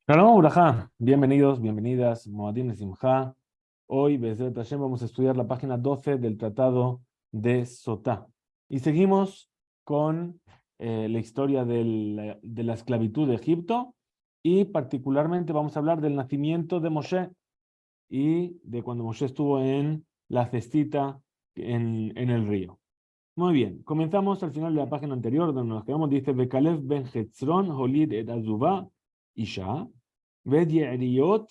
Shalom, Uraja. Bienvenidos, bienvenidas, Moadim Simcha. Hoy, Bezrat Hashem, vamos a estudiar la página 12 del Tratado de Sotá. Y seguimos con la historia de la esclavitud de Egipto y particularmente vamos a hablar del nacimiento de Moshe y de cuando Moshe estuvo en la cestita en el río. Muy bien, comenzamos al final de la página anterior donde nos quedamos. Dice, Bekalev ben Hetzron, Holid et Azubá, Isha, Ved Ye'eriot,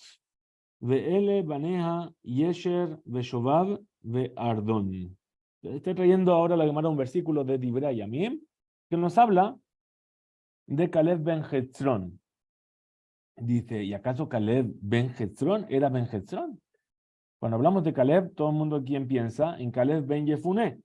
Ve'ele Baneja, Yesher, Veshovav, Ve'ardon. Estoy trayendo ahora la Gemara un versículo de Divrei Yamim que nos habla de Caleb ben Hetzron. Dice, ¿y acaso Caleb ben Hetzron era ben Hetzron? Cuando hablamos de Caleb, todo el mundo aquí piensa en Caleb ben Yefuné,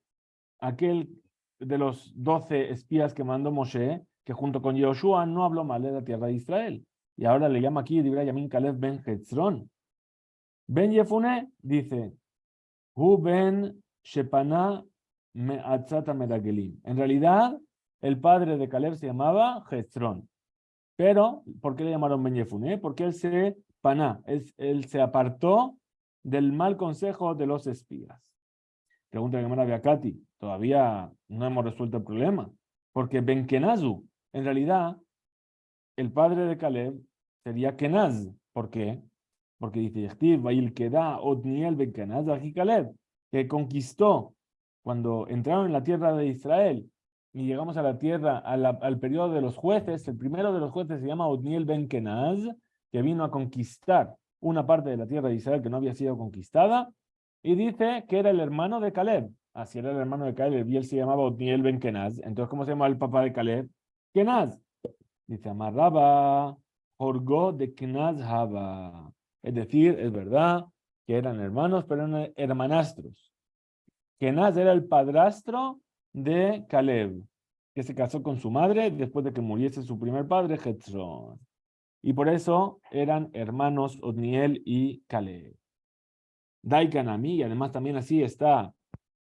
aquel de los 12 espías que mandó Moshe, que junto con Yoshua no habló mal de la tierra de Israel. Y ahora le llama aquí Divrei Yamim Caleb ben Hetzron. Ben Yefuné dice, Hu ben Shepana me'atzata meragelim. En realidad, el padre de Caleb se llamaba Hetzron. Pero, ¿por qué le llamaron Ben Yefuné? Porque él se apartó del mal consejo de los espías. Pregunta la Gemara de Akati, todavía no hemos resuelto el problema. Porque Ben Kenazu, en realidad, el padre de Caleb sería Kenaz. ¿Por qué? Porque dice, Yechtiv, Vail Keda, Otniel Ben Kenaz, Aji Caleb, que conquistó cuando entraron en la tierra de Israel y llegamos a la tierra, al periodo de los jueces. El primero de los jueces se llama Otniel Ben Kenaz, que vino a conquistar una parte de la tierra de Israel que no había sido conquistada, y dice que era el hermano de Caleb. Así era el hermano de Caleb, y él se llamaba Otniel Ben Kenaz. Entonces, ¿cómo se llama el papá de Caleb? Kenaz. Dice, Amarraba, Jorgo de Kenaz Haba. Es decir, es verdad que eran hermanos, pero eran hermanastros. Kenaz era el padrastro de Caleb, que se casó con su madre después de que muriese su primer padre, Hetzron. Y por eso eran hermanos Otniel y Caleb. Daikanami, y además también así está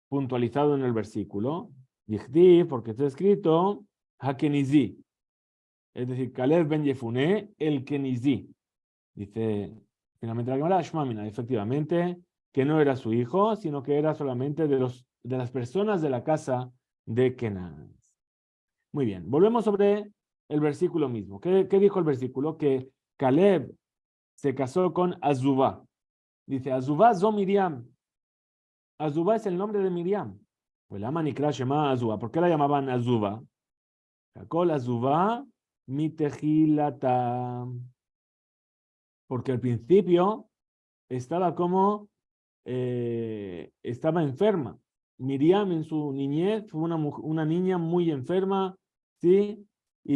puntualizado en el versículo. Yichdi, porque está escrito, Hakenizi. Es decir, Caleb ben Yefuné, el Kenizi. Dice, finalmente la Gemara, Shmamina, efectivamente, que no era su hijo, sino que era solamente de las personas de la casa de Kenaz. Muy bien, volvemos sobre el versículo mismo. ¿Qué dijo el versículo? Que Caleb se casó con Azubá. Dice, Azubá zo Miriam. Azubá es el nombre de Miriam. Pues la manikra shema Azubá. ¿Por qué la llamaban Azubá? Kakol Azubá mitejilata. Porque al principio estaba estaba enferma. Miriam en su niñez fue una niña muy enferma, ¿sí? Y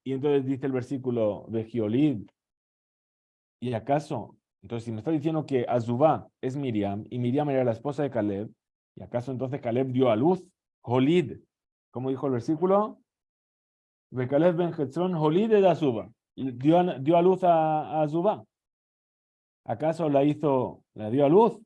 entonces dice el versículo de Giolid, ¿y acaso? Entonces, si me está diciendo que Azubá es Miriam, y Miriam era la esposa de Caleb, ¿y acaso entonces Caleb dio a luz? Jolid, ¿cómo dijo el versículo? De Caleb ben Hetzron, Jolid de Azubá. Dio a luz a Azubá. ¿Acaso la dio a luz?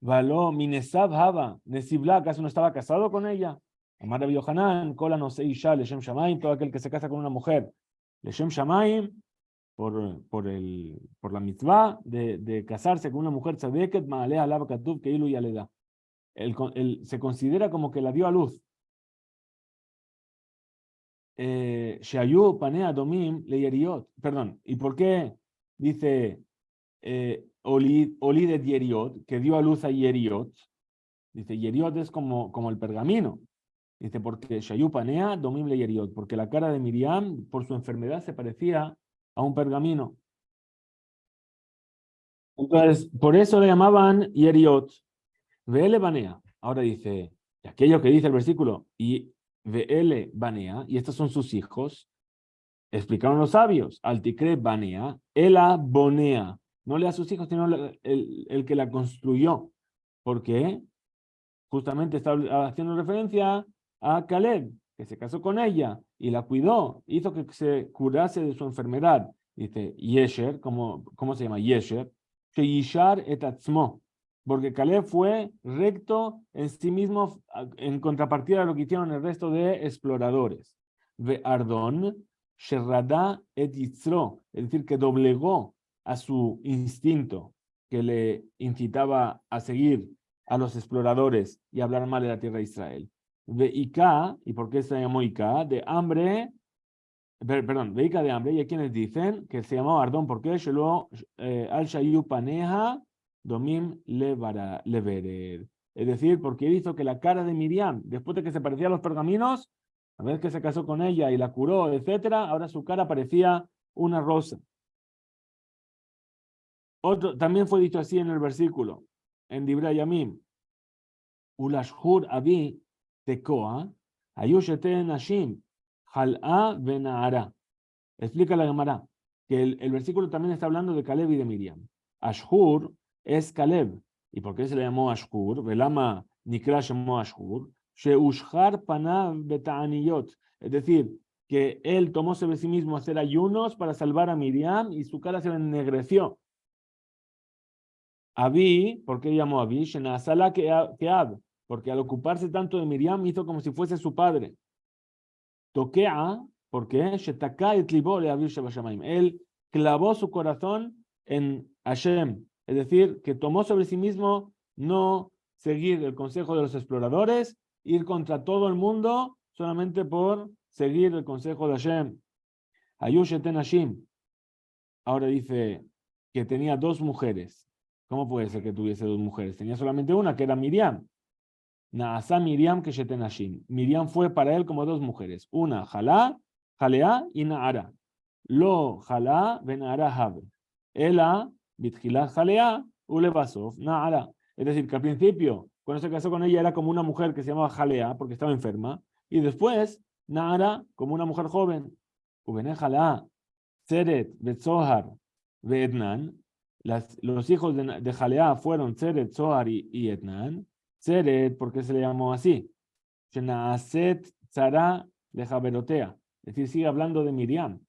Való, Minesab Haba, Nesibla, ¿acaso no estaba casado con ella? Amar Rabbi Yohanan, Kola no se isha, Leshem Shamaim, todo aquel que se casa con una mujer, Leshem Shamaim, por la mitzvah de casarse con una mujer, Tzadeket, Maalea, Alaba Katuv, Keilu y Aleda. Se considera como que la dio a luz. Shayu, Panea, Domim, Leyeriot. Perdón, ¿y por qué dice Oli de Yeriot, que dio a luz a Yeriot? Dice, Yeriot es como el pergamino. Dice, porque Shayupanea domible Yeriot, porque la cara de Miriam, por su enfermedad, se parecía a un pergamino. Entonces, por eso le llamaban Yeriot. Veele Banea. Ahora dice, aquello que dice el versículo, y Veele Banea, y estos son sus hijos, explicaron los sabios, Alticre Banea, Ela Bonea. No le a sus hijos, sino el que la construyó. ¿Por qué? Justamente está haciendo referencia a Caleb, que se casó con ella y la cuidó, hizo que se curase de su enfermedad. Dice Yesher, ¿cómo se llama Yesher? Sheyishar et atzmo, porque Caleb fue recto en sí mismo en contrapartida de lo que hicieron el resto de exploradores. Ve Ardón, Sherradá et yitzro, es decir, que doblegó a su instinto que le incitaba a seguir a los exploradores y hablar mal de la tierra de Israel. De Ica, ¿y por qué se llamó Ica? De hambre, perdón, de Ica de hambre, y hay quienes dicen que se llamó Ardón, porque Shelo al Shayu Paneja Domim Leverer. Es decir, porque hizo que la cara de Miriam, después de que se parecía a los pergaminos, a vez que se casó con ella y la curó, etcétera, ahora su cara parecía una rosa. También fue dicho así en el versículo, en Divrei Yamim, Ulashhur Abi Tekoa, Ayushete Nashim, Hal'a Benahara. Explica la Gemara que el versículo también está hablando de Caleb y de Miriam. Ashhur es Caleb. ¿Y por qué se le llamó Ashhur? Velama Nikra llamó Ashhur. Sheushhar Panav Beta'aniyot. Es decir, que él tomó sobre sí mismo hacer ayunos para salvar a Miriam y su cara se le ennegreció. Abi, ¿por qué llamó Abi? Shenasala Keab, porque al ocuparse tanto de Miriam hizo como si fuese su padre. Toquea, ¿por qué? Él clavó su corazón en Hashem, es decir, que tomó sobre sí mismo no seguir el consejo de los exploradores, ir contra todo el mundo solamente por seguir el consejo de Hashem. Ayusheten Hashim. Ahora dice que tenía dos mujeres. ¿Cómo puede ser que tuviese dos mujeres? Tenía solamente una, que era Miriam. Naasa Miriam que Shetenashim. Miriam fue para él como dos mujeres. Una, Jalea y Naara. Lo Jalá Benaara Habe. Ela, Bitjilá Jalea, Ulebasov, Naara. Es decir, que al principio, cuando se casó con ella, era como una mujer que se llamaba Jalea, porque estaba enferma. Y después, Naara, como una mujer joven. Ubene Jalá, Seret, Betzohar, Beetnan. Los hijos de Jalea fueron Seret, Zohar y Etnan. Seret, ¿por qué se le llamó así? Shenaaset Tzara de Jaberotea. Es decir, sigue hablando de Miriam.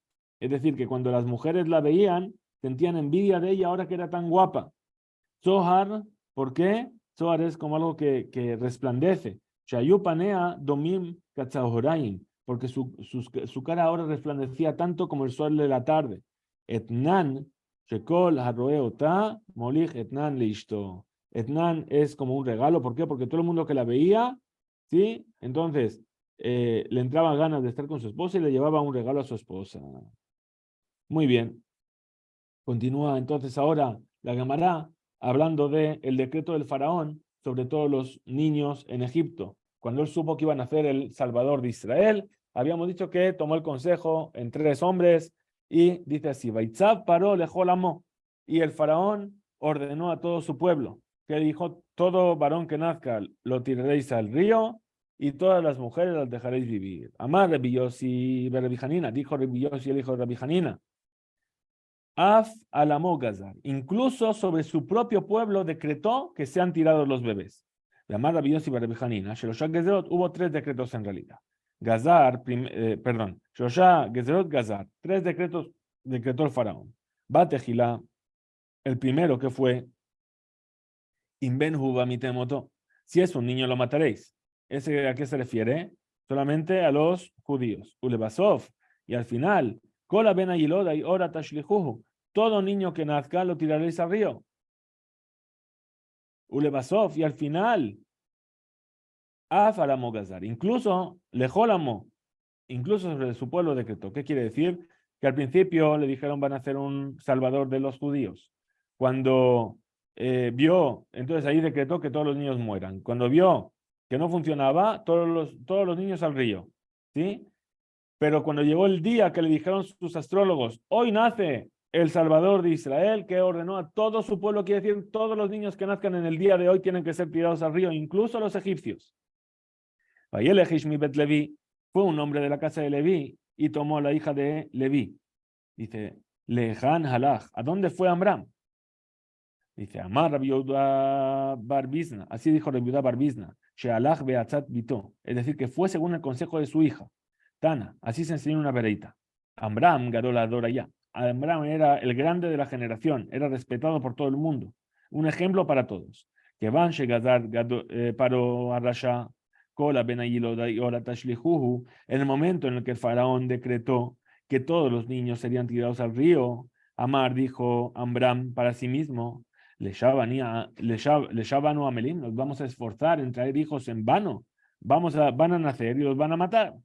Es decir, que cuando las mujeres la veían, sentían envidia de ella ahora que era tan guapa. Zohar, ¿por qué? Zohar es como algo que resplandece. Shayupanea domim katzahoraim, porque su cara ahora resplandecía tanto como el sol de la tarde. Etnan, shekol haroeota, molich etnan listo. Etnan es como un regalo, ¿por qué? Porque todo el mundo que la veía, ¿sí? Entonces, le entraban ganas de estar con su esposa y le llevaba un regalo a su esposa. Muy bien. Continúa entonces ahora la Gemara hablando del decreto del faraón sobre todos los niños en Egipto. Cuando él supo que iban a nacer el Salvador de Israel, habíamos dicho que tomó el consejo en 3 hombres y dice así, Baitzab paró lejolamo, y el faraón ordenó a todo su pueblo, que dijo, todo varón que nazca lo tiraréis al río y todas las mujeres las dejaréis vivir. Amar Rabbi Yossi Rabbi Hanina, dijo Rabbi Yossi el hijo de Rabbi Hanina, Af alamó Gazar. Incluso sobre su propio pueblo decretó que sean tirados los bebés. La más rabiosa y Barabijanina, Sheloshá Gezerot, hubo 3 decretos en realidad. Gazar, perdón, Sheloshá Gezerot Gazar, 3 decretos decretó el faraón. Batejilá, el primero que fue, Inben Huba mitemoto, si es un niño lo mataréis. ¿Ese a qué se refiere? Solamente a los judíos. Ulebasov, y al final, Kola ben Ayiloda y ora tashlijuhu. Todo niño que nazca lo tiraréis al río. Ulebasov, y al final, Afaramo Gazar. Incluso, Lejolamo, incluso sobre su pueblo decretó. ¿Qué quiere decir? Que al principio le dijeron van a hacer un salvador de los judíos. Cuando vio, entonces ahí decretó que todos los niños mueran. Cuando vio que no funcionaba, todos los niños al río. ¿Sí? Pero cuando llegó el día que le dijeron sus astrólogos, hoy nace el Salvador de Israel, que ordenó a todo su pueblo, quiere decir, todos los niños que nazcan en el día de hoy tienen que ser tirados al río, incluso los egipcios. Vayelech Bet Levi fue un hombre de la casa de Leví y tomó a la hija de Leví. Dice, Lejan Halach, ¿a dónde fue Amram? Dice, Amar Rabbi Yehuda Bar Bizna, así dijo Rabbi Yehuda Bar Bizna, Shealach Beatzat Bito, es decir, que fue según el consejo de su hija. Tana, así se enseñó una vereita. Amram Gadol Adoraya. Amram era el grande de la generación, era respetado por todo el mundo. Un ejemplo para todos. Que van Shegazar Paro Arrasha, Kola Ben Ayiloda y Ora Tashlihuhu, en el momento en el que el faraón decretó que todos los niños serían tirados al río. Amar dijo Amram para sí mismo, le Shabanu Amelim, nos vamos a esforzar en traer hijos en vano, van a nacer y los van a matar.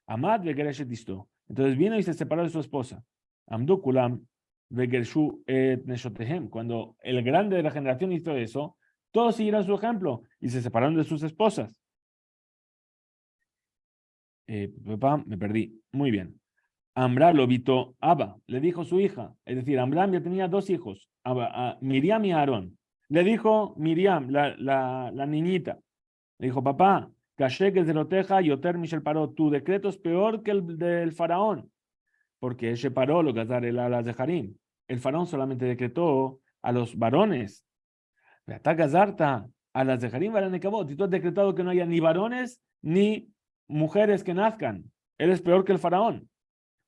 Amad vegereshet isto. Entonces vino y se separó de su esposa. Amdu kulam vegershu et neshotehem. Cuando el grande de la generación hizo eso, todos siguieron su ejemplo y se separaron de sus esposas. Papá, me perdí. Muy bien. Amram lo vito Abba, le dijo su hija, es decir, Amram ya tenía dos hijos, Miriam y Aarón. Le dijo Miriam, la niñita, le dijo, papá, caché que Zeroteja Yoter Michel paró, tu decreto es peor que el del faraón, porque ese paró lo gazar el alas de Harim. El faraón solamente decretó a los varones. Gazarta a las de Harim y tú has decretado que no haya ni varones ni mujeres que nazcan. Eres peor que el faraón.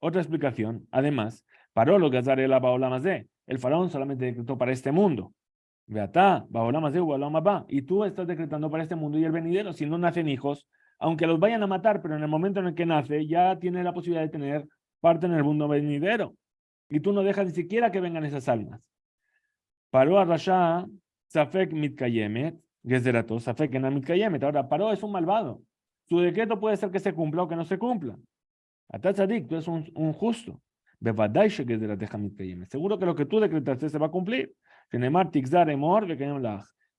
Otra explicación, además, paró lo gazar el abaolamazé. El faraón solamente decretó para este mundo. Beatá, baolamazé, baolamabá. Y tú estás decretando para este mundo y el venidero. Si no nacen hijos, aunque los vayan a matar, pero en el momento en el que nace, ya tiene la posibilidad de tener parte en el mundo venidero. Y tú no dejas ni siquiera que vengan esas almas. Paró a Rasha, Safek mitkayemet, gezerato, Safek en mitkayemet. Ahora, Paró es un malvado. Su decreto puede ser que se cumpla o que no se cumpla. Atzadik, tú eres un justo. Seguro que lo que tú decretaste se va a cumplir.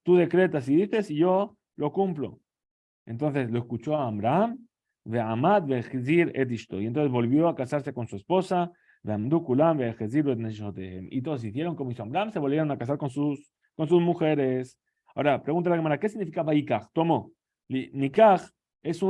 Tú decretas y dices y yo lo cumplo. Entonces lo escuchó a Amram, y entonces volvió a casarse con su esposa, y todos hicieron como hizo Amram, se volvieron a casar con sus mujeres. Ahora, pregunta la Gemara, ¿qué significa Vaikach? Tomó. Nikach es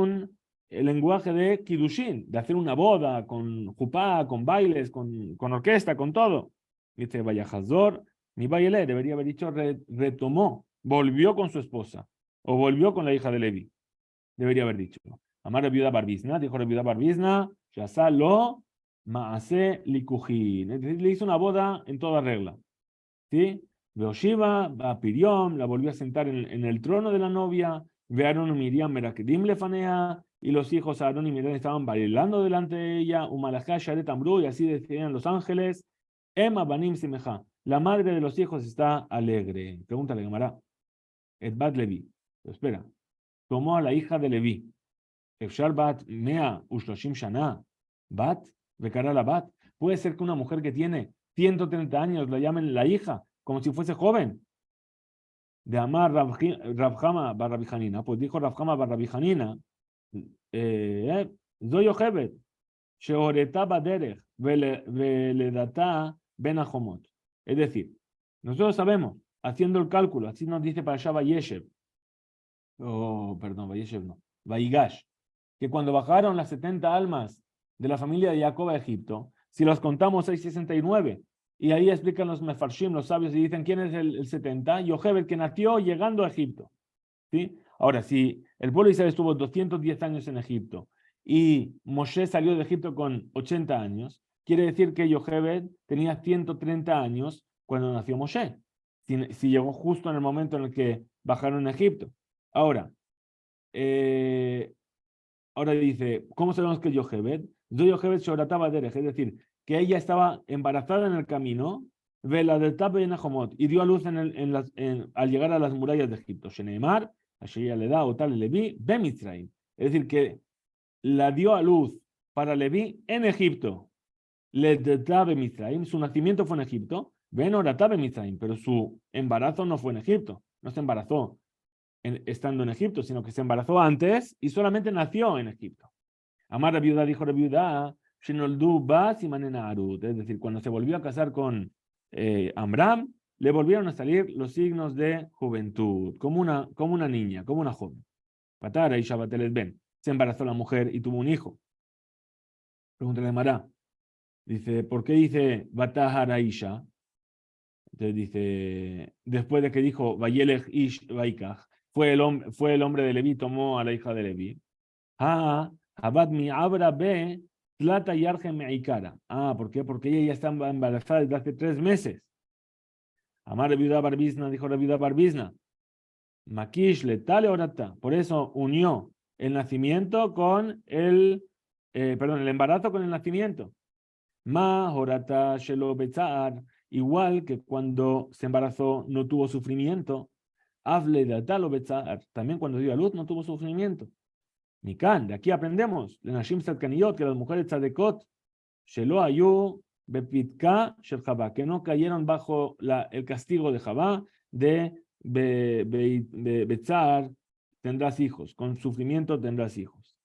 el lenguaje de Kiddushin, de hacer una boda con jupá, con bailes, con orquesta, con todo. Dice Vayahazor, mi baile debería haber dicho retomó, volvió con su esposa, o volvió con la hija de Levi. Debería haber dicho. Amar viuda Barbizna, dijo la viuda Barbizna, Yasa lo maase likujin. Es decir, le hizo una boda en toda regla. ¿Sí? Beoshiva, Bapiriom, la volvió a sentar en el trono de la novia. Vearon Miriam Merakedim lefanea, y los hijos Aarón y Miriam estaban bailando delante de ella. Umalajá Sharet Amru, y así decían los ángeles. Emma Banim Simeja, la madre de los hijos está alegre. Pregúntale, Gemara. Edbat Levi. Espera. Tomó a la hija de Levi. Efshar bat mea ushloshim shana. Bat, becara la bat. Puede ser que una mujer que tiene 130 años la llamen la hija, como si fuese joven. De amar Rabjama Barrabijanina. Pues dijo Rabjama Barrabijanina, Zoy Yochebet, Sheoreta Baderech, Veledata Benahomot. Es decir, nosotros sabemos, haciendo el cálculo, así nos dice para allá Vayeshev, perdón, Vayeshev no, Vaigash, que cuando bajaron las 70 almas de la familia de Jacob a Egipto, si los contamos hay 69, y ahí explican los mefarshim, los sabios, y dicen quién es el 70, Yochebed, que nació llegando a Egipto. ¿Sí? Ahora, si el pueblo de Israel estuvo 210 años en Egipto y Moshe salió de Egipto con 80 años, quiere decir que Yochebed tenía 130 años cuando nació Moshe, si llegó justo en el momento en el que bajaron a Egipto. Ahora dice, ¿cómo sabemos que es Yochebed? Yochebed Shorataba Derech, es decir, que ella estaba embarazada en el camino, y dio a luz al llegar a las murallas de Egipto. Sheneemar, Asheya le da o tal Levi, Bemitzraim. Es decir, que la dio a luz para Levi en Egipto. Le da Bemitzraim, su nacimiento fue en Egipto, Ben Orata Bemitzraim, pero su embarazo no fue en Egipto, no se embarazó estando en Egipto, sino que se embarazó antes y solamente nació en Egipto. Amar la viuda dijo la viuda, es decir, cuando se volvió a casar con Amram, le volvieron a salir los signos de juventud, como una niña, como una joven. Patara y Shabateles Ben. Se embarazó la mujer y tuvo un hijo. Pregúntale a Mará. Dice, ¿por qué dice Batahar Aisha? Entonces dice, después de que dijo Vayelech Ish Vaikach, fue el hombre de Leví, tomó a la hija de Leví. Abad mi abra be plata y arge meikara. ¿Por qué? Porque ella ya está embarazada desde hace 3 meses. Amar viuda Barbizna, dijo la viuda Barbizna. Makish le tale orata. Por eso unió el nacimiento con el embarazo con el nacimiento. Ma horata shelo betzar, igual que cuando se embarazó no tuvo sufrimiento. Hable de atalo betzar, también cuando dio a luz no tuvo sufrimiento. Mikan, de aquí aprendemos, de Nashim Tzadkaniyot, que las mujeres tzadekot, shelo ayu bepitka shel Jabá, que no cayeron bajo el castigo de Jabá, de betzar, tendrás hijos, con sufrimiento tendrás hijos.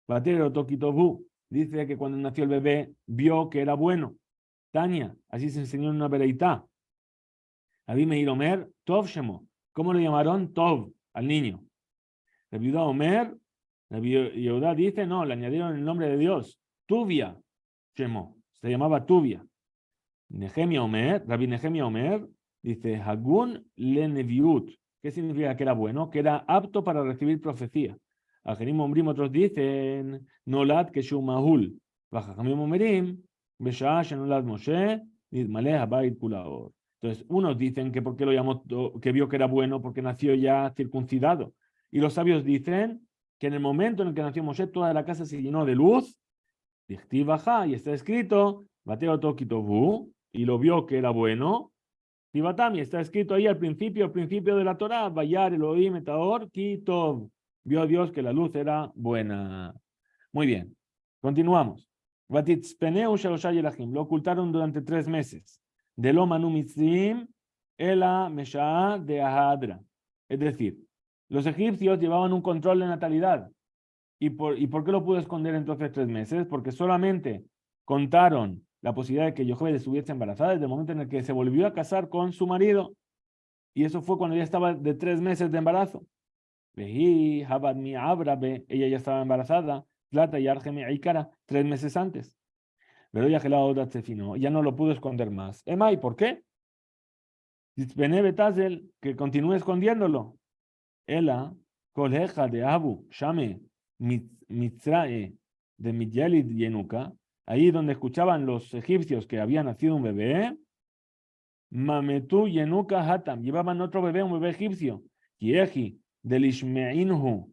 Batero Tokitobu dice que cuando nació el bebé vio que era bueno. Tania, así se enseñó en una vereitá. Abí Meir Omer, Tov Shemo. ¿Cómo le llamaron? Tov, al niño. La viuda Omer, la viuda dice, no, le añadieron el nombre de Dios. Tuvia Shemo. Se llamaba Tuvia. Nehemia Omer, Rabbi Nehemia Omer, dice, Hagun le Neviut. ¿Qué significa que era bueno? Que era apto para recibir profecía. Ajerim Ombrim, otros dicen, Nolat Keshu Mahul. Bajajamim Omerim, Beshaa Shenolat Moshe, Nidmale Habayit Kulaor. Entonces, unos dicen que porque lo llamó, que vio que era bueno, porque nació ya circuncidado. Y los sabios dicen que en el momento en el que nació Moshe, toda la casa se llenó de luz. Dichtiv Baja, y está escrito, Bateo Tokitovu, y lo vio que era bueno. Tibatami, está escrito ahí al principio de la Torah, Bayar Elohim Etaor Kitov. Vio a Dios que la luz era buena. Muy bien, continuamos. Vatitzpeneu Shalosha Yelachim, lo ocultaron durante 3 meses. De lo Manu Mitzrim, Ela Mesha de Ahadra. Es decir, los egipcios llevaban un control de natalidad. ¿Y por qué lo pudo esconder entonces 3 meses? Porque solamente contaron la posibilidad de que Yochebed estuviese embarazada desde el momento en el que se volvió a casar con su marido. Y eso fue cuando ya estaba de 3 meses de embarazo. Ella ya estaba embarazada. Plata y Argemi Aikara, 3 meses antes. Pero ya ya no lo pudo esconder más. Emay, ¿por qué? Que continúe escondiéndolo. Ela, coleja de Abu, Shame, Mitzrae, de Midyalit Yenuka, ahí donde escuchaban los egipcios que había nacido un bebé, Mametu Yenuka Hatam, llevaban otro bebé, un bebé egipcio, Kieji, del Ishmeinhu,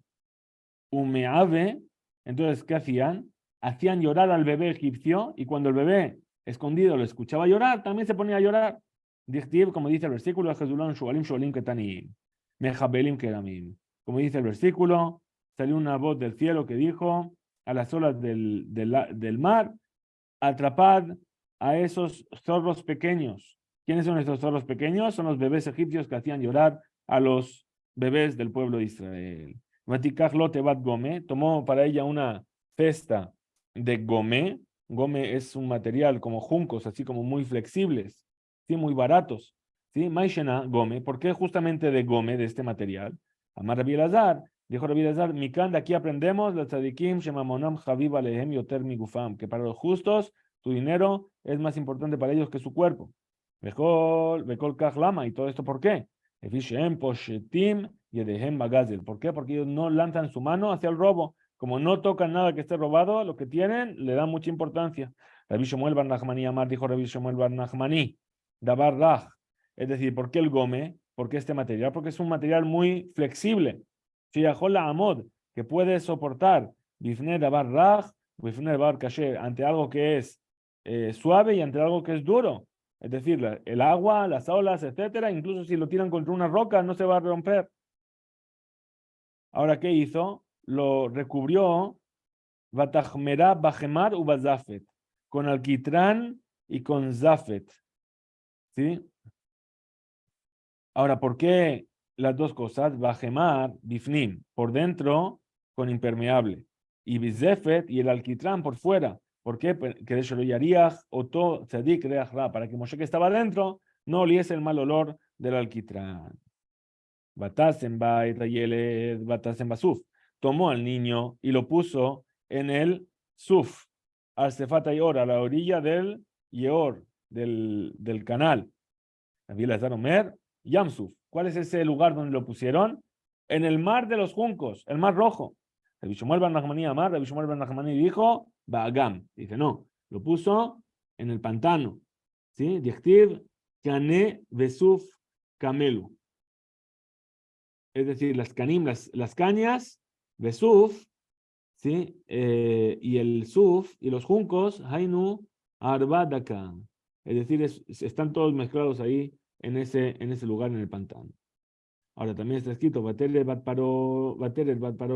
Umeave, entonces, ¿qué hacían? Hacían llorar al bebé egipcio, y cuando el bebé escondido lo escuchaba llorar, también se ponía a llorar. Dichtiv, como dice el versículo, Jezulán, Shualim, Shualim, Ketanim, Mejabelim, Keramim. Como dice el versículo, salió una voz del cielo que dijo a las olas del mar, atrapad a esos zorros pequeños. ¿Quiénes son estos zorros pequeños? Son los bebés egipcios que hacían llorar a los bebés del pueblo de Israel. Vatikach Lotebat Gome, tomó para ella una cesta de gome. Gome es un material como juncos, así como muy flexibles, ¿sí? Muy baratos. ¿Sí? Maishena Gome, ¿por qué justamente de gome, de este material? Amar Rabbi Elazar, dijo Rabbi Elazar, Mikan, de aquí aprendemos, la tzadikim, shemamonam chaviv alehem yoter migufam, que para los justos, tu dinero es más importante para ellos que su cuerpo. Bekol kach lama, ¿y todo esto por qué? Efishem poshetim yedehem bagazel. ¿Por qué? Porque ellos no lanzan su mano hacia el robo. Como no tocan nada que esté robado, lo que tienen le dan mucha importancia. Rabbi Shemuel bar Nachmani Amar, dijo Rabbi Shemuel bar Nachmani, dabar raj. Es decir, ¿por qué el gome? ¿Por qué este material? Porque es un material muy flexible. Shiyahola amod, que puede soportar bifne dabar raj, bifne dabar kasher, ante algo que es suave y ante algo que es duro. Es decir, el agua, las olas, etcétera, incluso si lo tiran contra una roca, no se va a romper. Ahora, ¿qué hizo? Lo recubrió Batachmerá Bajemar u Bazafet, con alquitrán y con zafet. ¿Sí? Ahora, ¿por qué las dos cosas? Bajemar, bifnim, por dentro, con impermeable. Y bizefet y el alquitrán por fuera. ¿Por qué? Que oto tzadik reach ra, para que Moshe que estaba dentro no oliese el mal olor del alquitrán. Batasen ba batasen basuf. Tomó al niño y lo puso en el suf, al Sefat Ayor, a la orilla del Yeor, del canal. Rabbi Elazar Omer, Yamsuf. ¿Cuál es ese lugar donde lo pusieron? En el mar de los juncos, el mar rojo. Rabbi Shmuel bar Nachmani Amar, Rabbi Shmuel bar Nachmani dijo, Baagam. Dice, no, lo puso en el pantano. ¿Sí? Dichtiv, Kane Besuf Kamelu. Es decir, las cañas, Besuf, ¿sí? Y el suf y los juncos, Hainu, Arbadaka. Es decir, están todos mezclados ahí en ese lugar, en el pantano. Ahora también está escrito, Baterer bat paró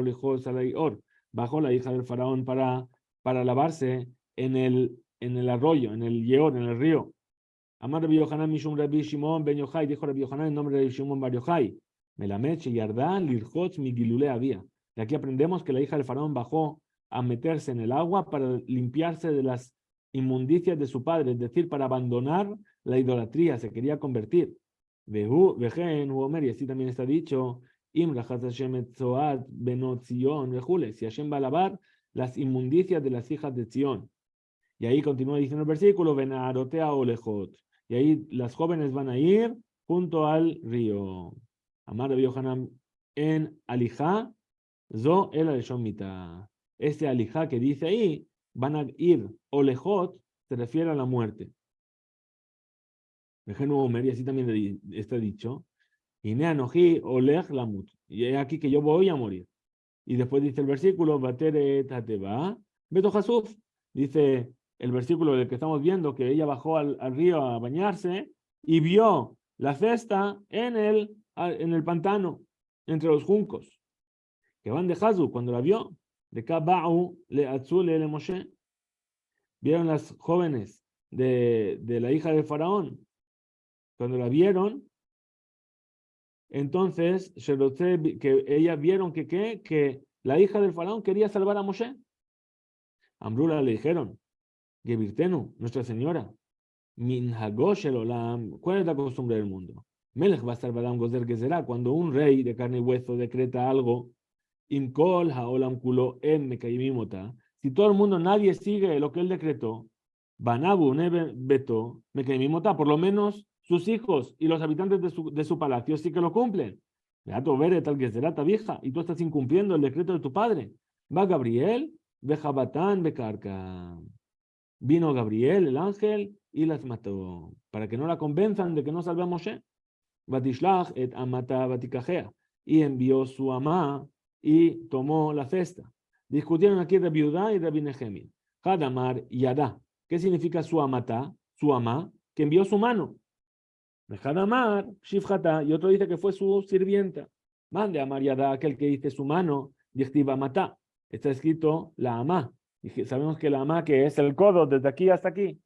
lejos salai or. Bajó la hija del faraón para lavarse en el arroyo, en el Yeor, en el río. Amar Rabbi Yohanan Mishum Rabbi Shimon Ben Yochai, dijo Rabbi Yohanan en nombre de Rabbi Shimon Bar Yochai. Melamed Yardá Lirchotz Migilule había. De aquí aprendemos que la hija del faraón bajó a meterse en el agua para limpiarse de las inmundicias de su padre, es decir, para abandonar la idolatría, se quería convertir. Vejen Huomer, y así también está dicho, Im Rachat Hashem et Zoat Benot Zion Vejule, si Hashem va a lavar las inmundicias de las hijas de Zion. Y ahí continúa diciendo el versículo, Benarotea Olejot. Y ahí las jóvenes van a ir junto al río. Amar Rabbi Yohanan en Alijá, Zo el Aleshomita. Este Alijá que dice ahí, van a ir Olejot, se refiere a la muerte. Vejen Omer, y así también está dicho, Ineanoji Olej Lamut. Y es aquí que yo voy a morir. Y después dice el versículo, Batere Tateba, Beto Jasuf. Dice el versículo del que estamos viendo, que ella bajó al río a bañarse y vio la cesta en el pantano, entre los juncos. Que van de Hazu, cuando la vio, de Kaba'u le Atzule le Moshe. Vieron las jóvenes de la hija del faraón. Cuando la vieron, entonces, que ellas vieron que la hija del faraón quería salvar a Moshe. Ambrula le dijeron, Gebirtenu, Nuestra Señora, Minhagosh el Olam, ¿cuál es la costumbre del mundo? Melech Basar Badam Gozer Gezerá, cuando un rey de carne y hueso decreta algo, Imkol Haolam Kulo Em Mekayimimota, si todo el mundo, nadie sigue lo que él decretó, Banabu Nebe Beto Mekayimimota, por lo menos sus hijos y los habitantes de su palacio sí que lo cumplen. Beato Vere tal Gezerá Tabija, y tú estás incumpliendo el decreto de tu padre. Va Gabriel, Bejabatán Bekarka. Vino Gabriel, el ángel, y las mató, para que no la convenzan de que no salve a Moshe. Batishlach et amata batikajea, y envió su amá y tomó la cesta. Discutieron aquí Rabbi Yudá y Rabbi Nehemia. Hadamar yadá. ¿Qué significa su amata? Su amá, que envió su mano. Hadamar shifjata, y otro dice que fue su sirvienta. Mande amar yadá, aquel que dice su mano, dichtiva matá. Está escrito la amá. Y sabemos que la amá, que es el codo desde aquí hasta aquí.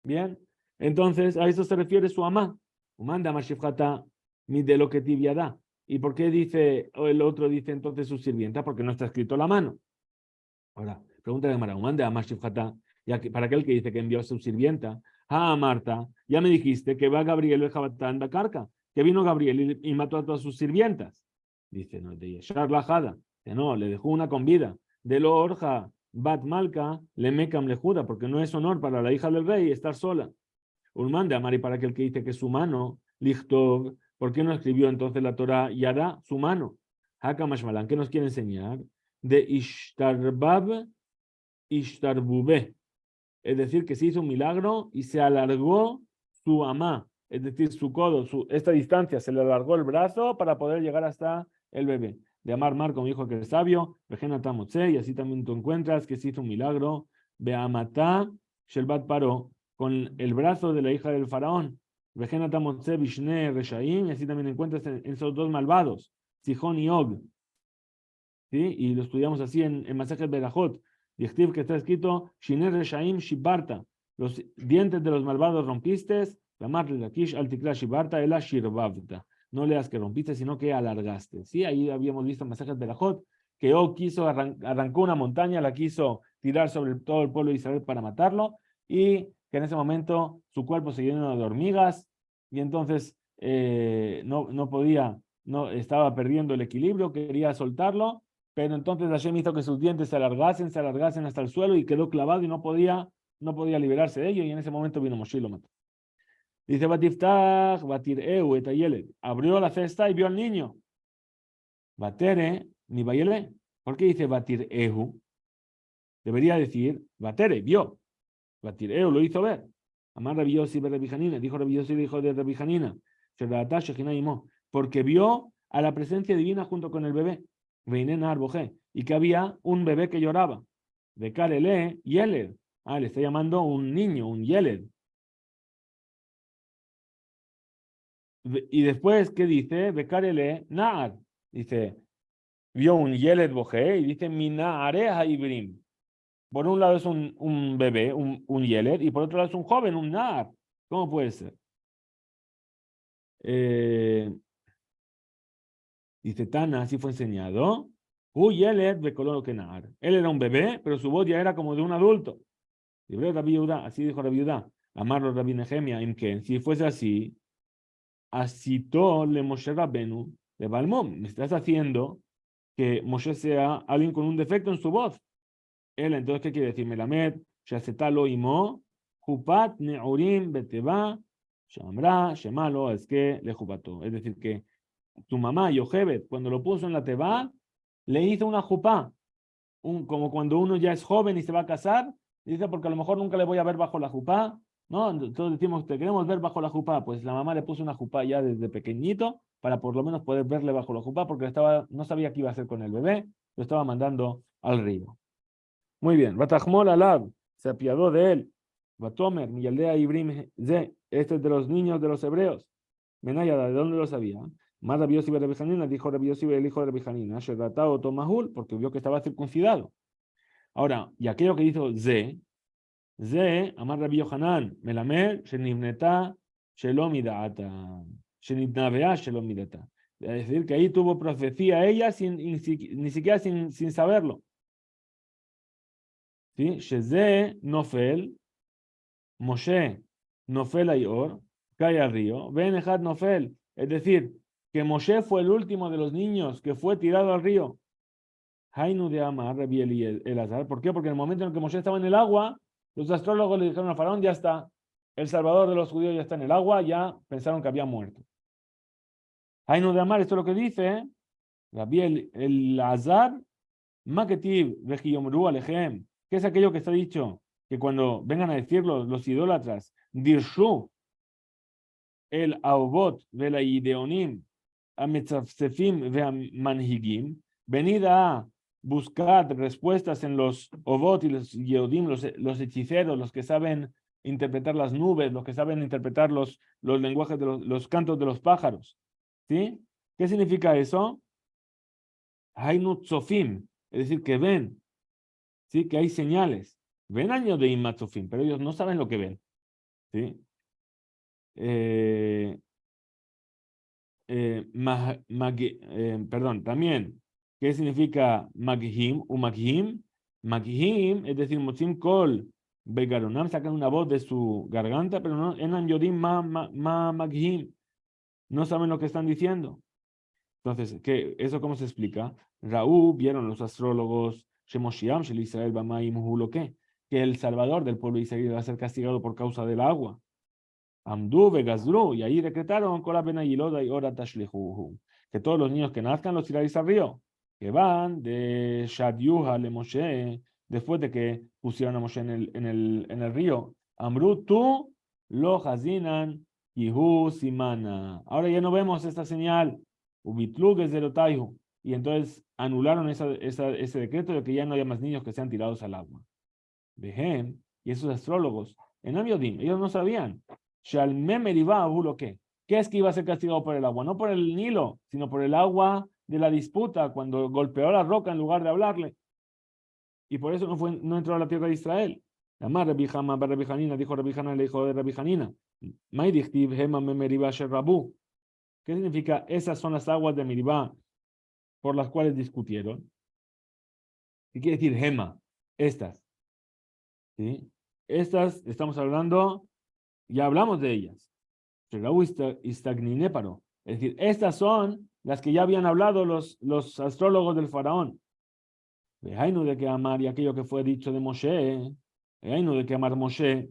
Bien, entonces a eso se refiere su amá. Manda mashifjata mi de lo que tibiada. ¿Y por qué dice, o el otro dice entonces su sirvienta? Porque no está escrito la mano. Ahora, pregunta de Mara, manda mashifjata, ya que para aquel que dice que envió a su sirvienta. Ah, Marta, ya me dijiste que va Gabriel el Jabatán da Carca, que vino Gabriel y mató a todas sus sirvientas. Dice, no, de Yeshar Lajada, que no, le dejó una con vida. De lo orja Bat Malka le mecam le juda, porque no es honor para la hija del rey estar sola. Ulman de Amari, para aquel que dice que su mano, Lichtov, ¿por qué no escribió entonces la Torah Yada, su mano? Hakamashmalan, ¿qué nos quiere enseñar? De Ishtarbab, Ishtarbube. Es decir, que se hizo un milagro y se alargó su amá, es decir, su codo, esta distancia, se le alargó el brazo para poder llegar hasta el bebé. De Amar Mar, como dijo que es sabio, Vejenata Motse, y así también tú encuentras que se hizo un milagro, Beamatá, Shelbat Paró, con el brazo de la hija del faraón, Vejenata Motse, Vishne, Reshaim, y así también encuentras en esos dos malvados, Sihón y Og, ¿sí? Y lo estudiamos así en Masejet Berajot, Dichtiv, que está escrito, Shine Reshaim Shibarta, los dientes de los malvados rompiste, Lamar Lakish Altikra Shibarta, Ela Shirbavta. No leas que rompiste, sino que alargaste. Sí, ahí habíamos visto en Masejet Berajot que Og arrancó una montaña, la quiso tirar sobre todo el pueblo de Israel para matarlo, y que en ese momento su cuerpo se llenó de hormigas, y entonces no podía, estaba perdiendo el equilibrio, quería soltarlo, pero entonces Hashem hizo que sus dientes se alargasen hasta el suelo, y quedó clavado y no podía liberarse de ello, y en ese momento vino Moshe y lo mató. Dice Batiftach, Batireu, Etayele. Abrió la cesta y vio al niño. Batere, ni Bayele. ¿Por qué dice Batireu? Debería decir Batere, vio. Batireu lo hizo ver. Amar Rabbi Yossi de Rabbi Hanina. Dijo Rabbi Yossi, dijo de Rabbi Hanina. Porque vio a la presencia divina junto con el bebé. Veinen Arbojé. Y que había un bebé que lloraba. De Karele y Yeler. Le está llamando un niño, un yeled. Y después, ¿qué dice? Bekarele Naar. Dice, vio un yeled boje y dice, mi naare haibrim. Por un lado es un bebé, un yeled, y por otro lado es un joven, un nar. ¿Cómo puede ser? Dice Tana, así fue enseñado. Yeled bekoloro que nar. Él era un bebé, pero su voz ya era como de un adulto. Libre Rabbi Yehuda, así dijo Rabbi Yehuda. Amarlo Rabbi Nehemia, Imken. Si fuese así, asito le Moshe Rabbenu de Balmón. Me estás haciendo que Moshe sea alguien con un defecto en su voz. Él, entonces, ¿qué quiere decir? Melamed, Shasetalo Imo, Jupat Neurim Beteba, Shamra, Shemalo, es que le jupato. Es decir, que tu mamá, Yochebet, cuando lo puso en la Teba, le hizo una jupá. Como cuando uno ya es joven y se va a casar, dice, porque a lo mejor nunca le voy a ver bajo la jupá, ¿no? Todos decimos, te queremos ver bajo la jupá. Pues la mamá le puso una jupá ya desde pequeñito para por lo menos poder verle bajo la jupá, porque no sabía qué iba a hacer con el bebé, lo estaba mandando al río. Muy bien. Batahmol Alab, se apiadó de él. Batomer, mi aldea Ibrim Ze, este es de los niños de los hebreos. Menayada, ¿de dónde lo sabía? Más Rabbi Yossi Rabbi Hanina, dijo Rabbi Yossi el hijo de Rabbi Hanina, Shedatao Tomahul, porque vio que estaba circuncidado. Ahora, y aquello que hizo Ze, Amar Rabbi Yohanan, Melamed, Shenibneta, Shelomidata, Shenibnavea, Shelomidata. Es decir, que ahí tuvo profecía ella ni siquiera sin saberlo. ¿Sí? Sheze Nofel, Moshe Nofel Ayor, cae al río, Ben Ejad Nofel. Es decir, que Moshe fue el último de los niños que fue tirado al río. Hainu de Amar, Rabbi Elazar. ¿Por qué? Porque en el momento en que Moshe estaba en el agua, los astrólogos le dijeron a Faraón, ya está, el salvador de los judíos ya está en el agua, ya pensaron que había muerto. Hainu de Amar, esto es lo que dice Rabbi Elazar, Maketiv Vejiyomru Alejem. ¿Qué es aquello que está dicho? Que cuando vengan a decirlo los idólatras, Dirshu, el Aobot, Vela Ideonim, Ametzafsefim, Manhigim, venid a buscar respuestas en los Obot y los Yeodim, los hechiceros, los que saben interpretar las nubes, los que saben interpretar los lenguajes de los cantos de los pájaros. ¿Sí? ¿Qué significa eso? Hainut Sofim, es decir, que ven, ¿sí? Que hay señales. Ven años de Imatzofim, pero ellos no saben lo que ven. ¿Sí? Perdón, también, ¿qué significa Maghim? Umaghim. Maghim, es decir, Motzim Kol, Begaronam, sacan una voz de su garganta, pero no, Enan Yodim Maghim. No saben lo que están diciendo. Entonces, ¿eso cómo se explica? Raúl, vieron los astrólogos, Shemoshiam, Shel Israel, Bamaim, Hulo, ¿qué? Que el salvador del pueblo de Israel va a ser castigado por causa del agua. Amdu Begazru, y ahí decretaron que todos los niños que nazcan los tiráis al río, que van de Shadyuha le Moshe, después de que pusieron a Moshe en el río. Amru tú lo hazinan yihu simana. Ahora ya no vemos esta señal. Ubitlug es de y entonces anularon ese decreto de que ya no haya más niños que sean tirados al agua. Vejem, y esos astrólogos, en Amiodim, ellos no sabían. ¿Qué? ¿Qué es que iba a ser castigado por el agua? No por el Nilo, sino por el agua de la disputa, cuando golpeó la roca en lugar de hablarle. Y por eso no entró a la tierra de Israel. Además, Rabbi Hanina, dijo Rabbi Hanina, le dijo de Rabbi Hanina. ¿Qué significa? Esas son las aguas de Meribá por las cuales discutieron. ¿Qué quiere decir Gema? Estas. ¿Sí? Estas, estamos hablando, ya hablamos de ellas. Es decir, estas son las que ya habían hablado los astrólogos del faraón. Vejainu de que amar y aquello que fue dicho de Moshe. Vejainu de que amar Moshe.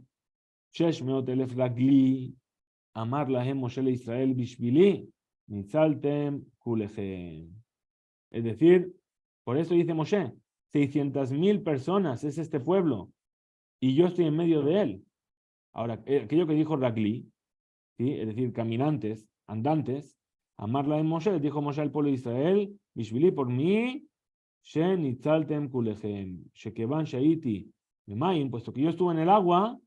Shesh meot elef ragli. Amar lahem Moshe le Israel bishvili. Nitzaltem kulechem. Es decir, por eso dice Moshe, 600,000 personas es este pueblo y yo estoy en medio de él. Ahora, aquello que dijo Ragli, ¿sí? Es decir, caminantes, andantes, amarla en Moshe, dijo Moshe al pueblo de Israel, Bishvili por mí, Shenitzaltem kulechem, Shekevan Shaiti, Mimaim, puesto que yo estuve en el agua,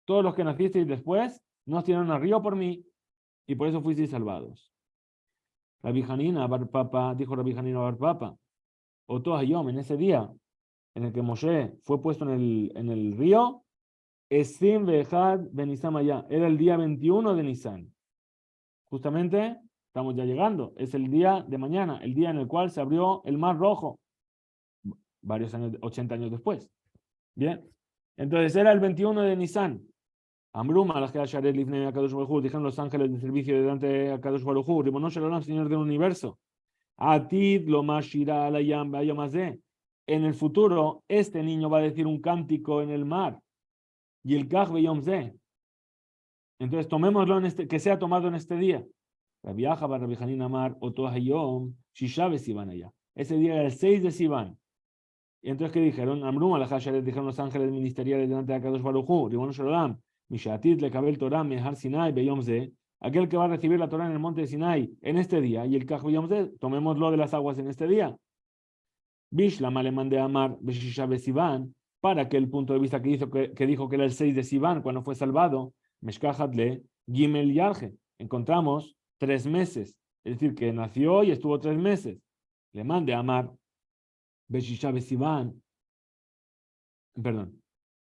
todos los que nacisteis después nos tiraron al río por mí, y por eso fuisteis salvados. Rabbi Hanina Bar Papa, dijo Rabbi Hanina Bar Papa, Oto Hayom, en ese día en el que Moshe fue puesto en el río, Esim Vehad Benisam allá, era el día 21 de Nisan. Justamente estamos ya llegando, es el día de mañana, el día en el cual se abrió el Mar Rojo, varios años, 80 años después. Bien, entonces era el 21 de Nisan. Ambruma, las que dijeron los ángeles de servicio delante de Akadosh Baruj Hu, Ribono Shel Olam, Señor del universo. Atid lo mashira alayam bayomazé. En el futuro, este niño va a decir un cántico en el mar. Y el kaj beyomzé. Entonces, tomémoslo en que sea tomado en este día. Rabbi Acha Rabbi Hanin Amar, Oto Hayom, Shisha Sivan allá. Ese día era el 6 de Sivan. Y entonces, ¿qué dijeron? Ambruma, las Hasharet, dijeron los ángeles ministeriales delante de Akadosh Baruj Hu, Ribono Shel Olam, Mishatid le kabel Torah mehar Sinai beyomzé. Aquel que va a recibir la Torah en el monte de Sinai en este día, y el kaj beyomzé, tomémoslo de las aguas en este día. Bishlama le mandé a Amar Beshisha Sivan, para que el punto de vista que dijo que era el 6 de Sivan cuando fue salvado, Meshkahatle Gimel Yarje, encontramos 3 meses, es decir, que nació y estuvo 3 meses. Le mandé a Amar Beshisha Sivan, perdón,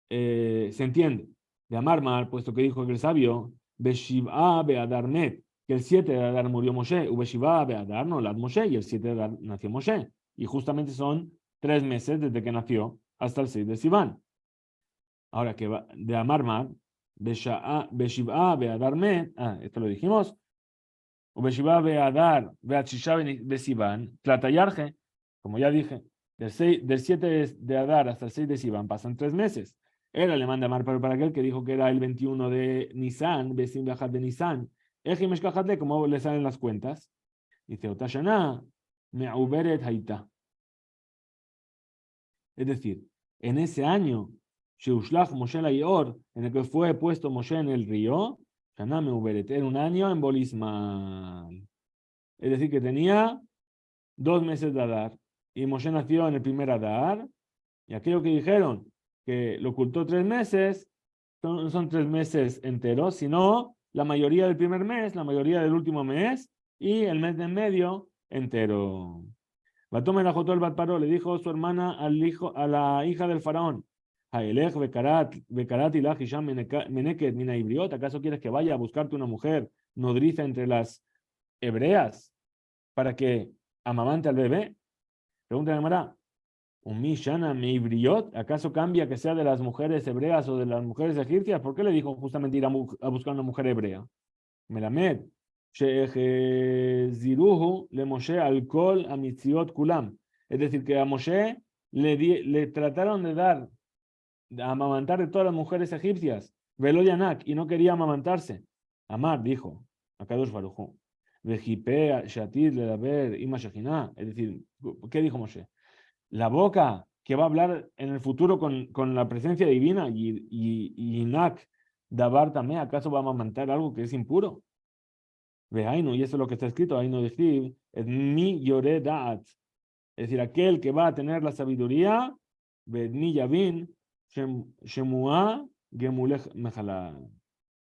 se entiende, de Amar Mar, puesto que dijo que el sabio, Beshiv'a Be'adar Met, que el 7 de Adar murió Moshe, u Beshiv'a Be'adar no lad Moshe, y el 7 de Adar nació Moshe. Y justamente son 3 meses desde que nació hasta el 6 de Sivan. Ahora que va de Amar Mar, Beshiv'a Be'adar Met, esto lo dijimos, u Beshiv'a Be'adar Be'achisha Besivan, Tlatayarje, como ya dije, del 7 de Adar hasta el 6 de Sivan pasan 3 meses. Era le manda Amar para aquel que dijo que era el 21 de Nisan, Besim Bajat de Nisan. Ejim Eshkahatle, como le salen las cuentas. Dice, Otashana, Me'uberet Haita. Es decir, en ese año, Sheushlach Moshe Layor, en el que fue puesto Moshe en el río, Shana Me'uberet, era un año en Bolisman. Es decir, que tenía 2 meses de Adar. Y Moshe nació en el primer Adar. Y aquello que dijeron, que lo ocultó 3 meses, no son 3 meses enteros, sino la mayoría del primer mes, la mayoría del último mes y el mes de en medio entero. Batome la Jotol Batparo le dijo su hermana a la hija del faraón, Haelech Bekarat Ilah Hisham Meneket Mina Ibriot, ¿acaso quieres que vaya a buscarte una mujer nodriza entre las hebreas para que amamante al bebé? Pregunta de Mara. Shana Meibriot, ¿acaso cambia que sea de las mujeres hebreas o de las mujeres egipcias? ¿Por qué le dijo justamente ir a buscar una mujer hebrea? Melamed, Ziruhu le Moshe alcohol a Mitziot Kulam. Es decir, que a Moshe le trataron de dar, de amamantar de todas las mujeres egipcias, Velo Yanak, y no quería amamantarse. Amar dijo, a Kadosh Baruj Vejipe Shatid le daber Ima Shekhinah. Es decir, ¿qué dijo Moshe? La boca que va a hablar en el futuro con la presencia divina y Inak, Dabar también, ¿acaso va a amamantar algo que es impuro? Ve Ainu, y eso es lo que está escrito, Ainu decir, es mi yore da'at, es decir, aquel que va a tener la sabiduría, ve mi yavin, shemua gemulech mechala,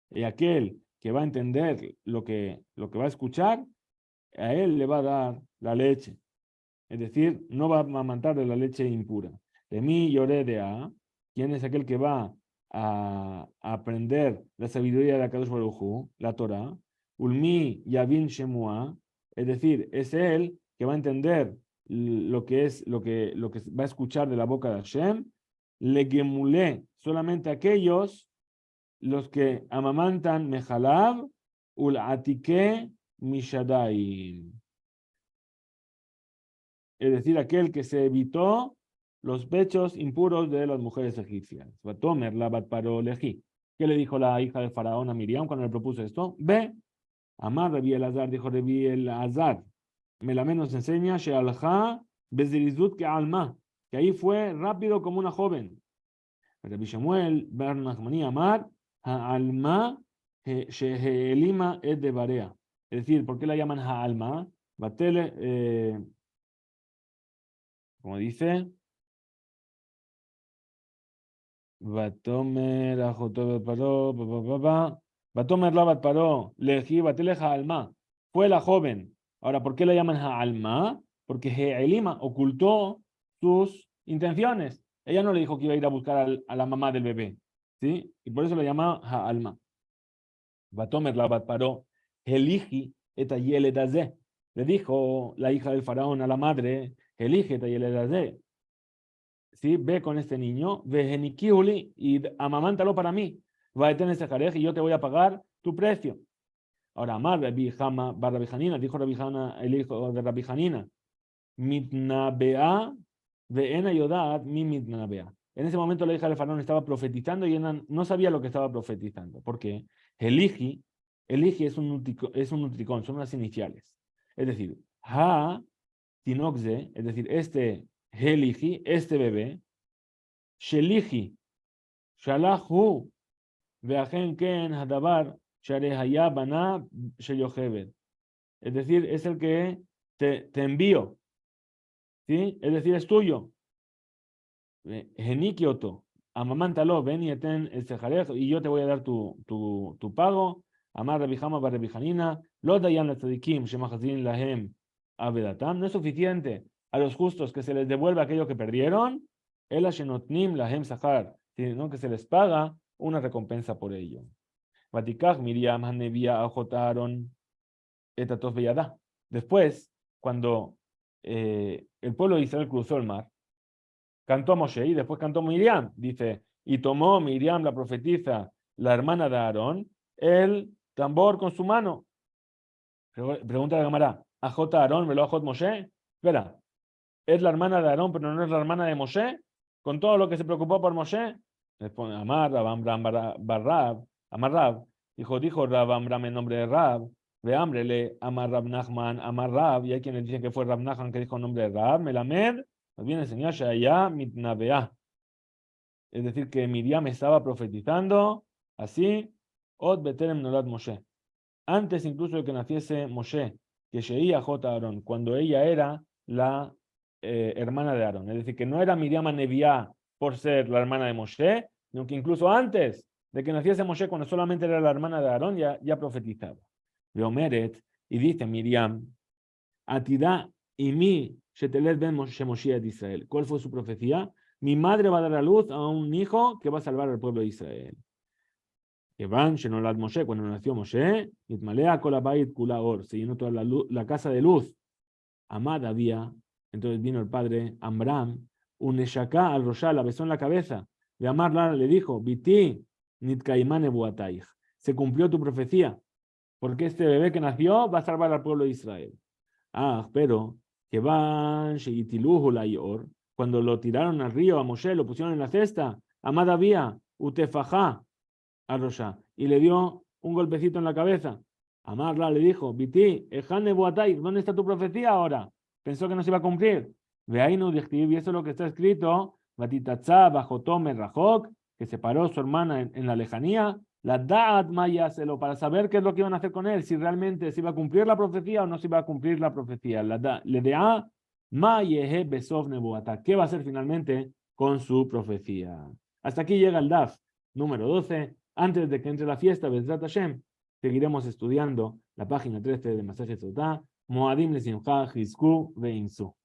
y aquel que va a entender lo que va a escuchar, a él le va a dar la leche. Es decir, no va a amamantar de la leche impura. De mí lloré de A. ¿Quién es aquel que va a aprender la sabiduría de Akadosh Baruj Hu, la Torah? Ulmi Yavin Shemua. Es decir, es él que va a entender lo que va a escuchar de la boca de Hashem. Le gemulé solamente aquellos los que amamantan Mejalav ul atike mishadai. Es decir, aquel que se evitó los pechos impuros de las mujeres egipcias. Batomer la Batparo leji. ¿Qué le dijo la hija de Faraón a Miriam cuando le propuso esto? Ve, Amar Rabbi Elazar, dijo Rabbi Elazar, me la menos enseña, Shealja Bezirizut que alma, que ahí fue rápido como una joven. Rabbi Shemuel, Bar Nachmani, Amar, Ha'alma, Shehelima et de Barea. Es decir, ¿por qué la llaman Ha'alma? Batele, como dice, Batomer, Ajoto, Paró, Batomer, Labat, Paró, Leji, Bateleja, Alma. Fue la joven. Ahora, ¿por qué la llaman Alma? Porque Elima ocultó sus intenciones. Ella no le dijo que iba a ir a buscar a la mamá del bebé. ¿Sí? Y por eso la llama Alma. Batomer, Labat, Paró, Eliji, Etayel, le dijo la hija del faraón a la madre, elige Etayel, ¿sí? Ve con este niño, ve genikiuli y amamántalo para mí. Va a tener ese jarej y yo te voy a pagar tu precio. Ahora, Amar Rabbi Hama bar Rabbi Hanina, dijo Rabbi Hana, el hijo de Rabbi Hanina, mitnabea veena yodat mi mitnabea. En ese momento la hija del faraón estaba profetizando y no sabía lo que estaba profetizando. ¿Por qué? Eligi es un nutricón, son unas iniciales. Es decir, ha tinokze, es decir, este Heligi, este bebé, Sheligi, Shalahu, Veajen Ken Hadabar, Sharehaya Bana Sheyohevet. Es decir, es el que te envío, ¿sí? Es decir, es tuyo. Genikioto, amamántalo, ven y ten el sejarej, y yo te voy a dar tu pago. Amar Rabijama bar Rabijanina, lo dayan la tzadikim, shemachazin lahem abedatam. No es suficiente a los justos que se les devuelva aquello que perdieron, ela shenotnim lahem sahar, sino que se les paga una recompensa por ello. Vatikach Miriam hanevia ajotaron etatos beyada. Después, cuando el pueblo de Israel cruzó el mar, cantó Moshe y después cantó Miriam. Dice, y tomó Miriam, la profetisa, la hermana de Aarón, el tambor con su mano. Pregunta la cámara, ¿Ajot Aarón, me lo ajot Moshe? Espera, ¿es la hermana de Aarón, pero no es la hermana de Moshe? ¿Con todo lo que se preocupó por Moshe? Responde, Amar, Rab, Amram, Barrab, Amar Rab. Dijo Rab, Amram en nombre de Rab. Ve Amrele, Amar Rab Nachman, Amar Rab. Y hay quienes dicen que fue Rab Nachman que dijo el nombre de Rab. Melamed, nos viene a enseñar Shaya Mitnabea. Es decir, que Miriam estaba profetizando así, Od Beterem Nolad Moshe. Antes incluso de que naciese Moshe, que Sheía J. Aarón, cuando ella era la hermana de Aarón. Es decir, que no era Miriam Neviá por ser la hermana de Moshe, sino que incluso antes de que naciese Moshe, cuando solamente era la hermana de Aarón, ya profetizaba. Veomeret, y dice Miriam, Atidá y mi Shetelet ben Moshe de Israel. ¿Cuál fue su profecía? Mi madre va a dar a luz a un hijo que va a salvar al pueblo de Israel. Evan, Shenolad Moshe, cuando nació Moshe, Itmalea Kolabait Kulaor, se llenó toda la casa de luz. Amad había, entonces vino el padre Amram, un Neshaka al Roshá, la besó en la cabeza. De Amarla le dijo, Biti, Nitkaimane Buataich, se cumplió tu profecía, porque este bebé que nació va a salvar al pueblo de Israel. Pero, que van, Sheitiluhu Layor, cuando lo tiraron al río a Moshe, lo pusieron en la cesta, Amad había, Utefajá, a Rosha, y le dio un golpecito en la cabeza. Amarla le dijo, Biti, Ejane Buatay, ¿dónde está tu profecía ahora? Pensó que no se iba a cumplir. Ve ahí no y eso es lo que está escrito, Batitatza bajo Tome Rajok, que separó a su hermana en la lejanía, la Da'at Mayaselo, para saber qué es lo que iban a hacer con él, si realmente se iba a cumplir la profecía o no se iba a cumplir la profecía. Le da Mayehe Besov Nebuata, ¿qué va a hacer finalmente con su profecía? Hasta aquí llega el DAF número 12. Antes de que entre la fiesta, Bezrat Hashem, seguiremos estudiando la página 13 de Masaje Sotá, Moadim Lesimcha, Hizku, Veinsu.